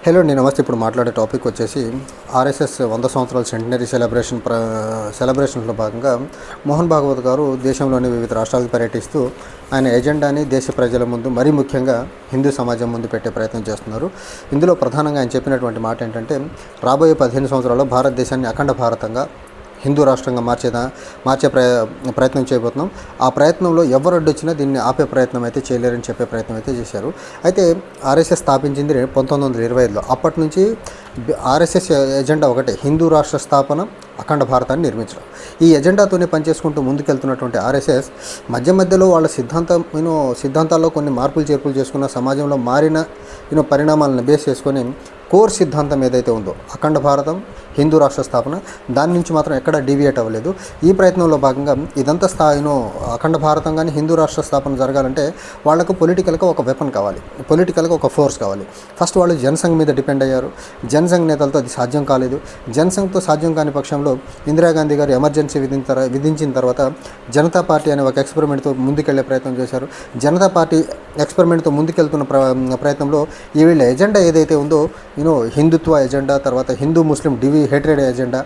Hello అండి, నమస్తే. ఇప్పుడు మాట్లాడే టాపిక్ వచ్చేసి ఆర్ఎస్ఎస్ 100 సంవత్సరాల సెంటనరీ సెలబ్రేషన్లో భాగంగా మోహన్ భాగవత్ గారు దేశంలోని వివిధ రాష్ట్రాలకు పర్యటిస్తూ ఆయన ఎజెండాని దేశ ప్రజల ముందు, మరీ ముఖ్యంగా హిందూ సమాజం ముందు పెట్టే ప్రయత్నం చేస్తున్నారు. ఇందులో ప్రధానంగా ఆయన చెప్పినటువంటి మాట ఏంటంటే, రాబోయే 15 సంవత్సరాల్లో భారతదేశాన్ని అఖండ భారతంగా హిందూ రాష్ట్రంగా మార్చే ప్రయత్నం చేయబోతున్నాం. ఆ ప్రయత్నంలో ఎవరు అడ్డొచ్చినా దీన్ని ఆపే ప్రయత్నం అయితే చేయలేరని చెప్పే ప్రయత్నం అయితే చేశారు. అయితే ఆర్ఎస్ఎస్ స్థాపించింది 1925లో. అప్పటి నుంచి ఆర్ఎస్ఎస్ ఎజెండా ఒకటే, హిందూ రాష్ట్ర స్థాపన, అఖండ భారతాన్ని నిర్మించడం. ఈ ఎజెండాతోనే పనిచేసుకుంటూ ముందుకెళ్తున్నటువంటి ఆర్ఎస్ఎస్ మధ్యలో వాళ్ళ సిద్ధాంతాల్లో కొన్ని మార్పులు చేర్పులు చేసుకున్న, సమాజంలో మారిన పరిణామాలను బేస్ చేసుకొని కోర్ సిద్ధాంతం ఏదైతే ఉందో అఖండ భారతం, హిందూ రాష్ట్ర స్థాపన, దాని నుంచి మాత్రం ఎక్కడా డీవియేట్ అవ్వలేదు. ఈ ప్రయత్నంలో భాగంగా ఇదంతా అఖండ భారతం కానీ హిందూ రాష్ట్ర స్థాపన జరగాలంటే వాళ్ళకు పొలిటికల్గా ఒక వెపన్ కావాలి, పొలిటికల్గా ఒక ఫోర్స్ కావాలి. ఫస్ట్ వాళ్ళు జనసంఘ్ మీద డిపెండ్ అయ్యారు. జనసంఘ్ నేతలతో అది సాధ్యం కాలేదు. జనసంఘ్తో సాధ్యం కాని పక్షంలో ఇందిరాగాంధీ గారు ఎమర్జెన్సీ విధించిన తర్వాత జనతా పార్టీ అనే ఒక ఎక్స్పెరిమెంట్తో ముందుకెళ్లే ప్రయత్నం చేశారు. జనతా పార్టీ ఎక్స్పెరిమెంట్తో ముందుకెళ్తున్న ప్రయత్నంలో ఈ వీళ్ళ ఎజెండా ఏదైతే ఉందో హిందుత్వ ఎజెండా, తర్వాత హిందూ ముస్లిం హేట్రేడ్ ఎజెండా,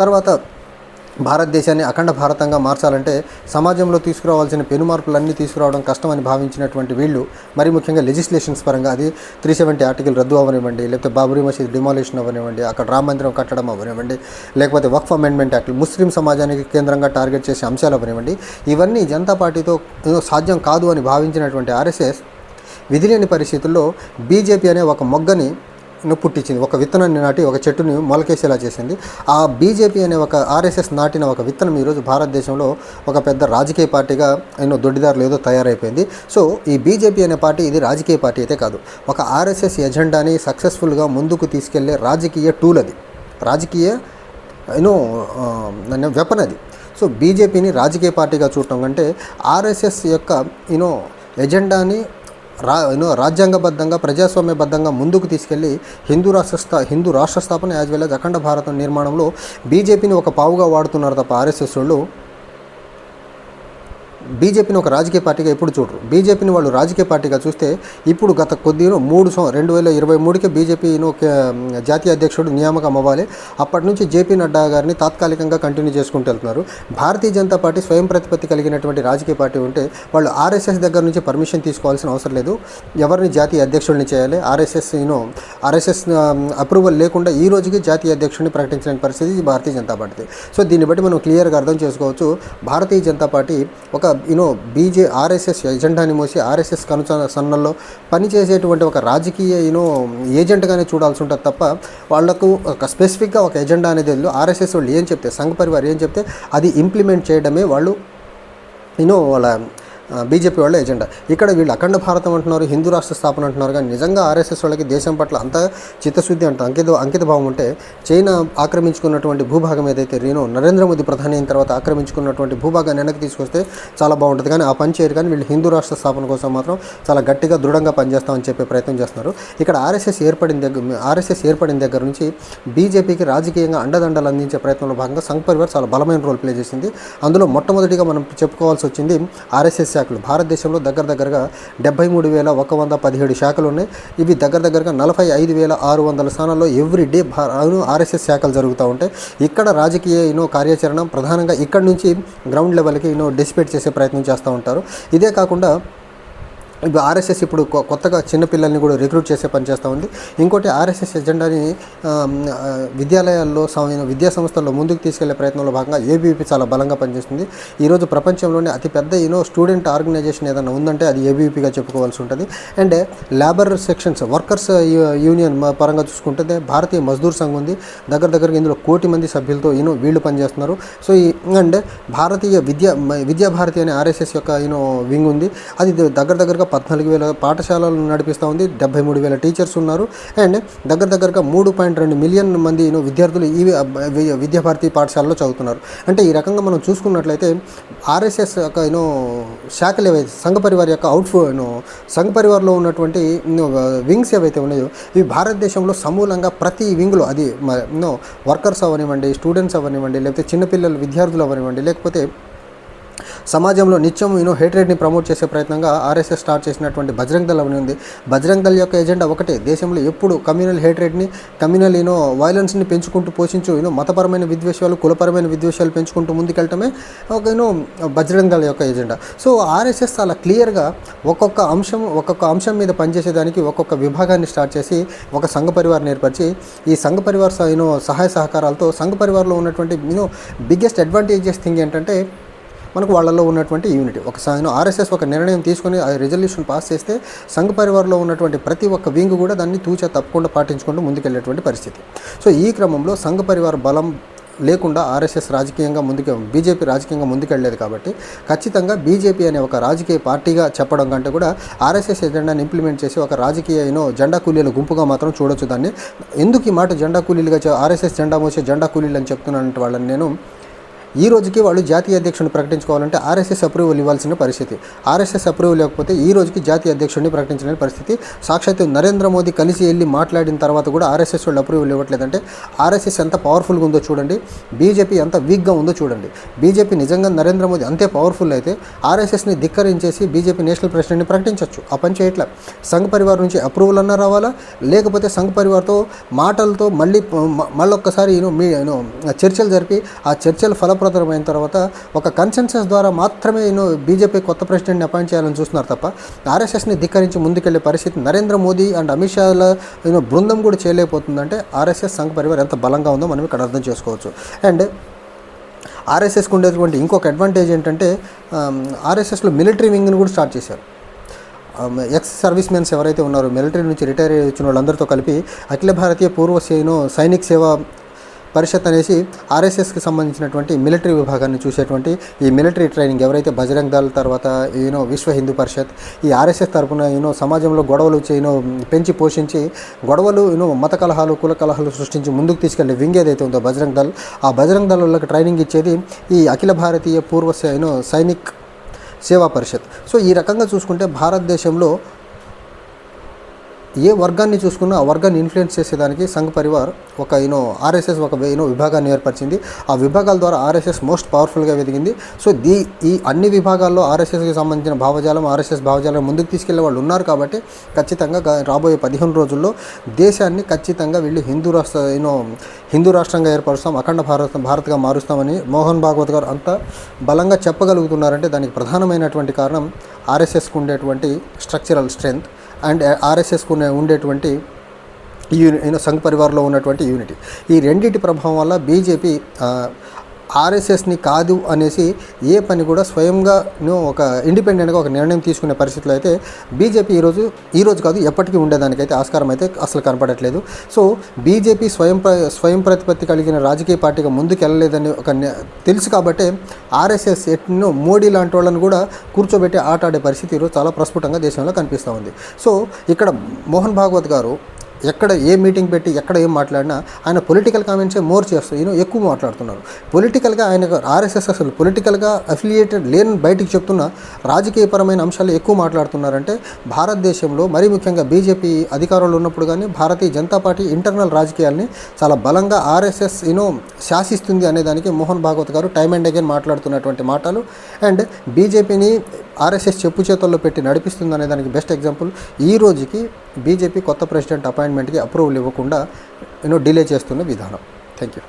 తర్వాత భారతదేశాన్ని అఖండ భారతంగా మార్చాలంటే సమాజంలో తీసుకురావాల్సిన పెనుమార్పులన్నీ తీసుకురావడం కష్టమని భావించినటువంటి వీళ్ళు, మరి ముఖ్యంగా లెజిస్లేషన్స్ పరంగా అది 370 ఆర్టికల్ రద్దు అవ్వనివ్వండి, లేకపోతే బాబరీ మసీద్ డిమాలిషన్ అవ్వనివ్వండి, అక్కడ రామ మందిరం కట్టడం అవ్వనివ్వండి, లేకపోతే వక్ఫ్ అమెండ్మెంట్ యాక్ట్, ముస్లిం సమాజానికి కేంద్రంగా టార్గెట్ చేసే అంశాలు అవ్వనివ్వండి, ఇవన్నీ జనతా పార్టీతో సాధ్యం కాదు అని భావించినటువంటి ఆర్ఎస్ఎస్ విధిలేని పరిస్థితుల్లో బీజేపీ అనే ఒక మొగ్గని పుట్టించింది. ఒక విత్తనాన్ని నాటి ఒక చెట్టుని మొలకేసేలా చేసింది. ఆ బీజేపీ అనే ఒక ఆర్ఎస్ఎస్ నాటిన ఒక విత్తనం ఈరోజు భారతదేశంలో ఒక పెద్ద రాజకీయ పార్టీగా దొడ్డిదారులు ఏదో తయారైపోయింది. సో ఈ బీజేపీ అనే పార్టీ ఇది రాజకీయ పార్టీ అయితే కాదు, ఒక ఆర్ఎస్ఎస్ ఎజెండాని సక్సెస్ఫుల్గా ముందుకు తీసుకెళ్లే రాజకీయ టూల్ అది, రాజకీయ వెపన్ అది. సో బీజేపీని రాజకీయ పార్టీగా చూడటం కంటే ఆర్ఎస్ఎస్ యొక్క ఎజెండాని రాజ్యాంగబద్ధంగా, ప్రజాస్వామ్యబద్ధంగా ముందుకు తీసుకెళ్లి హిందూ రాష్ట్ర స్థాపన యాజ్ వెల్ యాజ్ అఖండ భారతం నిర్మాణంలో బీజేపీని ఒక పావుగా వాడుతున్నారు తప్ప ఆర్ఎస్ఎస్ వాళ్ళు బీజేపీని ఒక రాజకీయ పార్టీగా ఎప్పుడు చూడరు. బీజేపీని వాళ్ళు రాజకీయ పార్టీగా చూస్తే ఇప్పుడు గత 2023కే బీజేపీ జాతీయ అధ్యక్షుడు నియామకం అవ్వాలి. అప్పటి నుంచి జేపీ నడ్డా గారిని తాత్కాలికంగా కంటిన్యూ చేసుకుంటూ వెళ్తున్నారు. భారతీయ జనతా పార్టీ స్వయం ప్రతిపత్తి కలిగినటువంటి రాజకీయ పార్టీ ఉంటే వాళ్ళు ఆర్ఎస్ఎస్ దగ్గర నుంచి పర్మిషన్ తీసుకోవాల్సిన అవసరం లేదు. ఎవరిని జాతీయ అధ్యక్షుడిని చేయాలి, ఆర్ఎస్ఎస్ అప్రూవల్ లేకుండా ఈ రోజుకి జాతీయ అధ్యక్షుడిని ప్రకటించిన పరిస్థితి భారతీయ జనతా పార్టీ. సో దీన్ని బట్టి మనం క్లియర్గా అర్థం చేసుకోవచ్చు, భారతీయ జనతా పార్టీ ఒక ఆర్ఎస్ఎస్ ఎజెండాని మోసి ఆర్ఎస్ఎస్ సన్నల్లో పనిచేసేటువంటి ఒక రాజకీయ ఏజెంట్గానే చూడాల్సి ఉంటుంది తప్ప వాళ్లకు ఒక స్పెసిఫిక్గా ఒక ఎజెండా అనేది ఆర్ఎస్ఎస్ వాళ్ళు ఏం చెప్తే, సంఘ్ పరివార్ ఏం చెప్తే అది ఇంప్లిమెంట్ చేయడమే వాళ్ళు వాళ్ళ బీజేపీ వాళ్ళ ఎజెండా. ఇక్కడ వీళ్ళు అఖండ భారతం అంటున్నారు, హిందూ రాష్ట్ర స్థాపన అంటున్నారు. కానీ నిజంగా ఆర్ఎస్ఎస్ వాళ్ళకి దేశం పట్ల అంత చిత్తశుద్ధి అంకిత భావం ఉంటే చైనా ఆక్రమించుకున్నటువంటి భూభాగం ఏదైతే నరేంద్ర మోదీ ప్రధాని అయిన తర్వాత ఆక్రమించుకున్నటువంటి భూభాగాన్ని వెనక్కి తీసుకొస్తే చాలా బాగుంటుంది. కానీ ఆ పని చేయరు. కానీ వీళ్ళు హిందూ రాష్ట్ర స్థాపన కోసం మాత్రం చాలా గట్టిగా దృఢంగా పనిచేస్తామని చెప్పే ప్రయత్నం చేస్తున్నారు. ఇక్కడ ఆర్ఎస్ఎస్ ఏర్పడిన దగ్గర నుంచి బీజేపీకి రాజకీయంగా అండదండలు అందించే ప్రయత్నంలో భాగంగా సంఘ్ పరివార్ చాలా బలమైన రోల్ ప్లే చేసింది. అందులో మొట్టమొదటిగా మనం చెప్పుకోవాల్సి వచ్చింది ఆర్ఎస్ఎస్ శాఖలు. భారతదేశంలో దగ్గరగా 73,117 శాఖలు ఉన్నాయి. ఇవి దగ్గరగా 45,600 స్థానాల్లో ఎవ్రీడే ఆర్ఎస్ఎస్ శాఖలు జరుగుతూ ఉంటాయి. ఇక్కడ రాజకీయ కార్యాచరణ ప్రధానంగా ఇక్కడ నుంచి గ్రౌండ్ లెవెల్కి డిసిపేట్ చేసే ప్రయత్నం చేస్తూ ఉంటారు. ఇదే కాకుండా ఇప్పుడు ఆర్ఎస్ఎస్ ఇప్పుడు కొత్తగా చిన్నపిల్లల్ని కూడా రిక్రూట్ చేసే పని చేస్తూ ఉంది. ఇంకోటి ఆర్ఎస్ఎస్ ఎజెండాని విద్యాలయాల్లో విద్యా సంస్థల్లో ముందుకు తీసుకెళ్లే ప్రయత్నంలో భాగంగా ఏబీవీపీ చాలా బలంగా పనిచేస్తుంది. ఈరోజు ప్రపంచంలోనే అతిపెద్ద స్టూడెంట్ ఆర్గనైజేషన్ ఏదైనా ఉందంటే అది ఏబీవీపీగా చెప్పుకోవాల్సి ఉంటుంది. And labour sections, workers union పరంగా చూసుకుంటే భారతీయ మజ్దూర్ సంఘ్ ఉంది. దగ్గరగా ఇందులో 1 కోటి మంది సభ్యులతో వీళ్ళు పనిచేస్తున్నారు. సో అండ్ భారతీయ విద్యా భారతి అనే ఆర్ఎస్ఎస్ యొక్క వింగ్ ఉంది. అది దగ్గరగా 14,000 పాఠశాలలు నడిపిస్తూ ఉంది. 73,000 టీచర్స్ ఉన్నారు. అండ్ దగ్గరగా 3.2 మిలియన్ మంది విద్యార్థులు ఈ విద్యాభారతి పాఠశాలలో చదువుతున్నారు. అంటే ఈ రకంగా మనం చూసుకున్నట్లయితే ఆర్ఎస్ఎస్ యొక్క శాఖలు ఏవైతే సంఘ పరివార్ యొక్క సంఘ పరివార్లో ఉన్నటువంటి వింగ్స్ ఏవైతే ఉన్నాయో ఇవి భారతదేశంలో సమూలంగా ప్రతి వింగ్లో అది వర్కర్స్ అవ్వనివ్వండి, స్టూడెంట్స్ అవ్వనివ్వండి, లేకపోతే చిన్నపిల్లలు విద్యార్థులు అవ్వనివ్వండి, లేకపోతే సమాజంలో నిత్యం హేట్రేడ్ని ప్రమోట్ చేసే ప్రయత్నంగా ఆర్ఎస్ఎస్ స్టార్ట్ చేసినటువంటి బజరంగ్ దళ్ అని ఉంది. బజరంగ్ దళ్ యొక్క ఎజెండా ఒకటే, దేశంలో ఎప్పుడు కమ్యూనల్ హేట్రేడ్ని, కమ్యూనల్ వైలెన్స్ని పెంచుకుంటూ పోషించు మతపరమైన విద్వేషాలు, కులపరమైన విద్వేషాలు పెంచుకుంటూ ముందుకెళ్ళటమే ఒక బజరంగ్ దళ్ యొక్క ఎజెండా. సో ఆర్ఎస్ఎస్ చాలా క్లియర్గా ఒక్కొక్క అంశం మీద పనిచేసేదానికి ఒక్కొక్క విభాగాన్ని స్టార్ట్ చేసి ఒక సంఘ పరివార్ని ఏర్పరిచి, ఈ సంఘ పరివార్ సహాయ సహకారాలతో సంఘ పరివార్లో ఉన్నటువంటి బిగ్గెస్ట్ అడ్వాంటేజెస్ థింగ్ ఏంటంటే మనకు వాళ్ళల్లో ఉన్నటువంటి యూనిటీ. ఆర్ఎస్ఎస్ ఒక నిర్ణయం తీసుకొని ఆ రిజల్యూషన్ పాస్ చేస్తే సంఘ పరివార్లో ఉన్నటువంటి ప్రతి ఒక్క వింగ్ కూడా దాన్ని తూచా తప్పకుండా పాటించుకుంటూ ముందుకెళ్ళేటువంటి పరిస్థితి. సో ఈ క్రమంలో సంఘ పరివార్ బలం లేకుండా ఆర్ఎస్ఎస్ బీజేపీ రాజకీయంగా ముందుకెళ్ళలేదు. కాబట్టి ఖచ్చితంగా బీజేపీ అనే ఒక రాజకీయ పార్టీగా చెప్పడం కంటే కూడా ఆర్ఎస్ఎస్ ఎజెండాని ఇంప్లిమెంట్ చేసి ఒక రాజకీయ జెండా కూలీల గుంపుగా మాత్రం చూడొచ్చు దాన్ని. ఎందుకు ఈ మాట జెండా కూలీలుగా ఆర్ఎస్ఎస్ జెండా మోసే జెండా కూలీలు అని చెప్తున్నానంటే వాళ్ళని నేను ఈ రోజుకి వాళ్ళు జాతీయ అధ్యక్షుడిని ప్రకటించుకోవాలంటే ఆర్ఎస్ఎస్ అప్రూవల్ ఇవ్వాల్సిన పరిస్థితి. ఆర్ఎస్ఎస్ అప్రూవల్ లేకపోతే ఈ రోజుకి జాతీయ అధ్యక్షుడిని ప్రకటించలేని పరిస్థితి. సాక్షాత్తు నరేంద్ర మోదీ కలిసి వెళ్ళి మాట్లాడిన తర్వాత కూడా ఆర్ఎస్ఎస్ వాళ్ళు అప్రూవల్ ఇవ్వట్లేదంటే ఆర్ఎస్ఎస్ ఎంత పవర్ఫుల్గా ఉందో చూడండి, బీజేపీ ఎంత వీక్గా ఉందో చూడండి. బీజేపీ నిజంగా నరేంద్ర మోదీ అంతే పవర్ఫుల్ అయితే ఆర్ఎస్ఎస్ని ధిక్కరించేసి బీజేపీ నేషనల్ ప్రెసిడెంట్ని ప్రకటించవచ్చు. ఆ పని చేయట్లా. సంఘ పరివార్ నుంచి అప్రూవల్ అన్నా రావాలా, లేకపోతే సంఘ పరివార్తో మాటలతో మళ్ళొక్కసారి చర్చలు జరిపి ఆ చర్చలు ఫలప్రదమైన తర్వాత ఒక కన్సెన్సస్ ద్వారా మాత్రమే బీజేపీ కొత్త ప్రెసిడెంట్ని అపాయింట్ చేయాలని చూస్తున్నారు తప్ప ఆర్ఎస్ఎస్ని ధిక్కరించి ముందుకెళ్లే పరిస్థితి నరేంద్ర మోదీ అండ్ అమిత్ షాల బృందం కూడా చేయలేకపోతుందంటే ఆర్ఎస్ఎస్ సంఘ పరివార్ ఎంత బలంగా ఉందో మనం ఇక్కడ అర్థం చేసుకోవచ్చు. అండ్ ఆర్ఎస్ఎస్కి ఉండేటువంటి ఇంకొక అడ్వాంటేజ్ ఏంటంటే ఆర్ఎస్ఎస్లో మిలిటరీ వింగ్ని కూడా స్టార్ట్ చేశారు. ఎక్స్ సర్వీస్ మెన్స్ ఎవరైతే ఉన్నారో, మిలిటరీ నుంచి రిటైర్ అయ్యి వచ్చిన వాళ్ళందరితో కలిపి అఖిల భారతీయ పూర్వ సైనిక్ సేవా పరిషత్ అనేసి ఆర్ఎస్ఎస్కి సంబంధించినటువంటి మిలిటరీ విభాగాన్ని చూసేటువంటి ఈ మిలిటరీ ట్రైనింగ్ ఎవరైతే బజరంగ్ దళ్ తర్వాత విశ్వ హిందూ పరిషత్ ఈ ఆర్ఎస్ఎస్ తరఫున సమాజంలో గొడవలు పెంచి పోషించి గొడవలు మత కలహాలు కుల కలహాలు సృష్టించి ముందుకు తీసుకెళ్లే వింగ్ ఏదైతే ఉందో బజరంగ్ దళ్, ఆ బజరంగ్ దళ్ వాళ్ళకి ట్రైనింగ్ ఇచ్చేది ఈ అఖిల భారతీయ పూర్వ సైనిక్ సేవా పరిషత్. సో ఈ రకంగా చూసుకుంటే భారతదేశంలో ఏ వర్గాన్ని చూసుకున్నా ఆ వర్గాన్ని ఇన్ఫ్లుయెన్స్ చేసేదానికి సంఘ పరివార్ ఒక ఆర్ఎస్ఎస్ ఒక విభాగాన్ని ఏర్పరిచింది. ఆ విభాగాల ద్వారా ఆర్ఎస్ఎస్ మోస్ట్ పవర్ఫుల్గా ఎదిగింది. సో ఈ అన్ని విభాగాల్లో ఆర్ఎస్ఎస్కి సంబంధించిన ఆర్ఎస్ఎస్ భావజాలం ముందుకు తీసుకెళ్లే వాళ్ళు ఉన్నారు. కాబట్టి ఖచ్చితంగా రాబోయే 15 రోజుల్లో దేశాన్ని ఖచ్చితంగా వీళ్ళు హిందూ రాష్ట్రంగా ఏర్పరుస్తాం, అఖండ భారత్గా మారుస్తామని మోహన్ భాగవత్ గారు అంత బలంగా చెప్పగలుగుతున్నారంటే దానికి ప్రధానమైనటువంటి కారణం ఆర్ఎస్ఎస్కు ఉండేటువంటి స్ట్రక్చరల్ స్ట్రెంగ్త్ అండ్ ఆర్ఎస్ఎస్కు ఉండేటువంటి సంఘ పరివార్లో ఉన్నటువంటి యూనిటీ. ఈ రెండింటి ప్రభావం వల్ల బీజేపీ ఆర్ఎస్ఎస్ని కాదు అనేసి ఏ పని కూడా స్వయంగా ఒక ఇండిపెండెంట్గా ఒక నిర్ణయం తీసుకునే పరిస్థితిలో అయితే బీజేపీ ఈ రోజు కాదు ఎప్పటికీ ఉండేదానికైతే ఆస్కారం అయితే అసలు కనపడట్లేదు. సో బీజేపీ స్వయం ప్రతిపత్తి కలిగిన రాజకీయ పార్టీగా ముందుకెళ్ళలేదని తెలుసు కాబట్టి ఆర్ఎస్ఎస్ మోడీ లాంటి వాళ్ళని కూడా కూర్చోబెట్టి ఆటాడే పరిస్థితి ఈరోజు చాలా ప్రస్ఫుటంగా దేశంలో కనిపిస్తూ ఉంది. సో ఇక్కడ మోహన్ భాగవత్ గారు ఎక్కడ ఏ మీటింగ్ పెట్టి ఎక్కడ ఏం మాట్లాడినా ఆయన పొలిటికల్ కామెంట్సే మోర్ చేస్తూ ఎక్కువ మాట్లాడుతున్నారు. పొలిటికల్గా ఆయన ఆర్ఎస్ఎస్ అసలు పొలిటికల్గా అఫిలియేటెడ్ లేని బయటికి చెప్తున్న రాజకీయపరమైన అంశాలు ఎక్కువ మాట్లాడుతున్నారంటే భారతదేశంలో మరీ ముఖ్యంగా బీజేపీ అధికారంలో ఉన్నప్పుడు కానీ భారతీయ జనతా పార్టీ ఇంటర్నల్ రాజకీయాల్ని చాలా బలంగా ఆర్ఎస్ఎస్ శాసిస్తుంది అనేదానికి మోహన్ భాగవత్ గారు టైమ్ అండ్ అగైన్ మాట్లాడుతున్నటువంటి మాటలు అండ్ బీజేపీని ఆర్ఎస్ఎస్ చెప్పు చేతుల్లో పెట్టి నడిపిస్తుంది అనే దానికి బెస్ట్ ఎగ్జాంపుల్ ఈ రోజుకి బీజేపీ కొత్త ప్రెసిడెంట్ అపాయింట్మెంట్కి అప్రూవల్ ఇవ్వకుండా డిలే చేస్తున్న విధానం. Thank you.